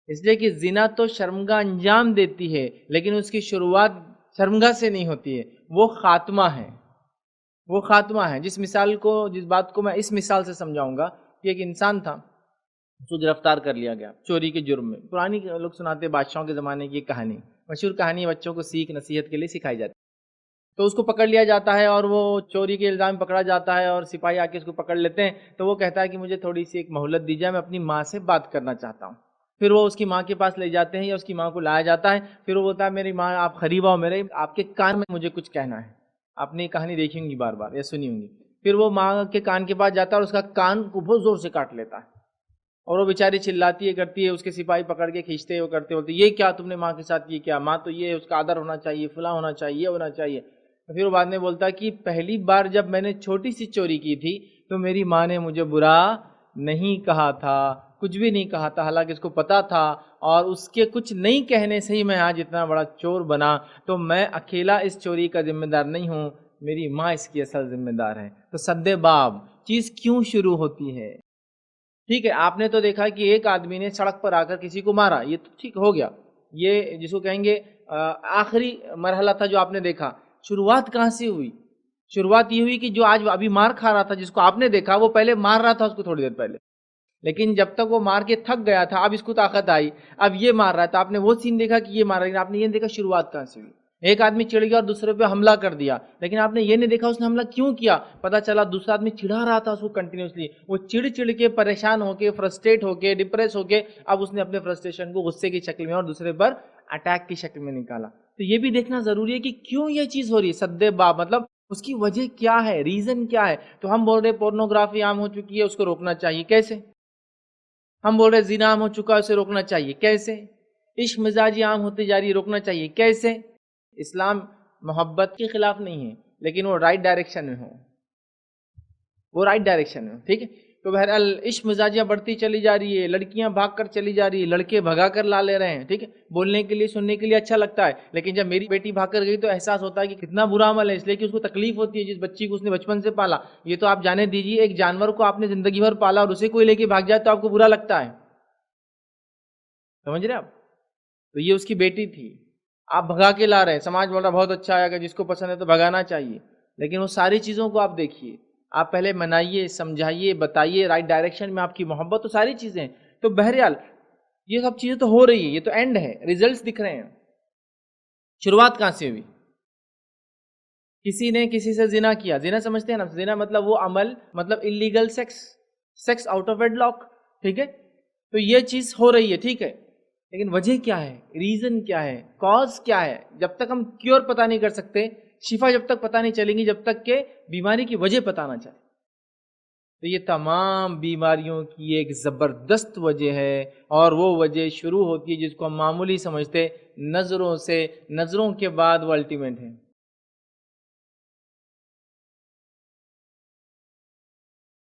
اس لیے کہ زنا تو شرمگاہ انجام دیتی ہے، لیکن اس کی شروعات شرمگاہ سے نہیں ہوتی ہے، وہ خاتمہ ہے، وہ خاتمہ ہے۔ جس بات کو میں اس مثال سے سمجھاؤں گا کہ ایک انسان تھا، اس کو گرفتار کر لیا گیا چوری کے جرم میں۔ پرانی لوگ سناتے ہیں بادشاہوں کے زمانے کی ایک کہانی، مشہور کہانی، بچوں کو سیکھ نصیحت کے لیے سکھائی جاتی ہے۔ تو اس کو پکڑ لیا جاتا ہے اور وہ چوری کے الزام میں پکڑا جاتا ہے، اور سپاہی آ کے اس کو پکڑ لیتے ہیں۔ تو وہ کہتا ہے کہ مجھے تھوڑی سی ایک مہلت دی جائے، میں اپنی ماں سے بات کرنا چاہتا ہوں۔ پھر وہ اس کی ماں کے پاس لے جاتے ہیں یا اس کی ماں کو لایا جاتا ہے۔ پھر وہ بولتا ہے میری ماں آپ قریب آؤ، میرے آپ کے کان میں مجھے کچھ کہنا ہے۔ آپ نے یہ کہانی دیکھی ہوں گی بار بار یا سنی ہوں گی۔ پھر وہ ماں کے کان کے پاس جاتا ہے اور اس کا کان کو بہت زور سے کاٹ لیتا ہے، اور وہ بیچاری چلاتی ہے کرتی ہے، اس کے سپاہی پکڑ کے کھینچتے وہ کرتے بولتے یہ کیا تم نے ماں کے ساتھ یہ کیا، ماں تو یہ اس کا آدر ہونا چاہیے، فلاں ہونا چاہیے، یہ ہونا چاہیے۔ پھر وہ بعد میں بولتا ہے کہ پہلی بار جب میں نے چھوٹی سی چوری کی تھی تو میری ماں نے مجھے برا نہیں کہا تھا، کچھ بھی نہیں کہا تھا، حالانکہ اس کو پتا تھا، اور اس کے کچھ نہیں کہنے سے ہی میں آج اتنا بڑا چور بنا۔ تو میں اکیلا اس چوری کا ذمہ دار نہیں ہوں، میری ماں اس کی اصل ذمہ دار ہے۔ تو سد باب چیز کیوں شروع ہوتی ہے؟ ٹھیک ہے، آپ نے تو دیکھا کہ ایک آدمی نے سڑک پر آ کر کسی کو مارا، یہ تو ٹھیک ہو گیا، یہ جس کو کہیں گے آخری مرحلہ تھا جو آپ نے دیکھا۔ شروعات کہاں سے ہوئی؟ شروعات یہ ہوئی کہ جو آج ابھی مار کھا رہا تھا، جس کو آپ نے دیکھا، وہ پہلے مار رہا تھا اس کو تھوڑی دیر پہلے، لیکن جب تک وہ مار کے تھک گیا تھا، اب اس کو طاقت آئی، اب یہ مار رہا تھا۔ آپ نے وہ سین دیکھا کہ یہ مار رہا ہے، آپ نے یہ دیکھا شروعات کہاں سے ہوئی۔ ایک آدمی چڑھ گیا اور دوسرے پہ حملہ کر دیا، لیکن آپ نے یہ نہیں دیکھا اس نے حملہ کیوں کیا۔ پتا چلا دوسرا آدمی چڑھا رہا تھا اس کو کنٹینیوسلی، وہ چڑ چڑ کے پریشان ہو کے فرسٹریٹ ہو کے ڈپریس ہو کے اب اس نے اپنے فرسٹریشن کو غصے کی شکل میں اور دوسرے پر اٹیک کی شکل میں نکالا۔ تو یہ بھی دیکھنا ضروری ہے کہ کیوں یہ چیز ہو رہی ہے، سد باب مطلب اس کی وجہ کیا ہے، ریزن کیا ہے۔ تو ہم بول رہے پورنوگرافی عام ہو چکی ہے، اس کو روکنا چاہیے، کیسے؟ ہم بول رہے زنا عام ہو چکا ہے، اسے روکنا چاہیے، کیسے؟ عشق مزاجی عام ہوتی جا رہی ہے، روکنا چاہیے، کیسے؟ اسلام محبت کے خلاف نہیں ہے، لیکن وہ رائٹ ڈائریکشن میں ہو، وہ رائٹ ڈائریکشن میں ہو، ٹھیک ہے؟ تو بہرحال عشق مزاجیاں بڑھتی چلی جا رہی ہے، لڑکیاں بھاگ کر چلی جا رہی ہے، لڑکے بھگا کر لا لے رہے ہیں، ٹھیک ہے؟ بولنے کے لیے سننے کے لیے اچھا لگتا ہے، لیکن جب میری بیٹی بھاگ کر گئی تو احساس ہوتا ہے کہ کتنا برا عمل ہے، اس لیے کہ اس کو تکلیف ہوتی ہے، جس بچی کو اس نے بچپن سے پالا۔ یہ تو آپ جانے دیجیے، ایک جانور کو آپ نے زندگی بھر پالا اور اسے کوئی لے کے بھاگ جائے تو آپ کو برا لگتا ہے، سمجھ رہے آپ؟ تو یہ اس کی بیٹی تھی، آپ بھگا کے لا رہے ہیں، سماج بول رہا بہت اچھا ہے، اگر جس کو پسند ہے تو بھگانا چاہیے، لیکن وہ ساری چیزوں کو آپ دیکھیے، آپ پہلے منائیے، سمجھائیے، بتائیے، رائٹ ڈائریکشن میں آپ کی محبت، تو ساری چیزیں۔ تو بہرحال یہ سب چیزیں تو ہو رہی ہے، یہ تو اینڈ ہے، ریزلٹس دکھ رہے ہیں۔ شروعات کہاں سے ہوئی؟ کسی نے کسی سے زنا کیا، زنا سمجھتے ہیں نا، زنا مطلب وہ عمل، مطلب illegal sex, sex out of wedlock, ٹھیک ہے؟ تو یہ چیز ہو رہی ہے، ٹھیک ہے، لیکن وجہ کیا ہے، ریزن کیا ہے، کاز کیا ہے؟ جب تک ہم کیور پتہ نہیں کر سکتے، شفا جب تک پتہ نہیں چلیں گی، جب تک کہ بیماری کی وجہ پتہ نہ چلے۔ تو یہ تمام بیماریوں کی ایک زبردست وجہ ہے، اور وہ وجہ شروع ہوتی ہے جس کو ہم معمولی سمجھتے نظروں سے، نظروں کے بعد وہ الٹیمیٹ ہے۔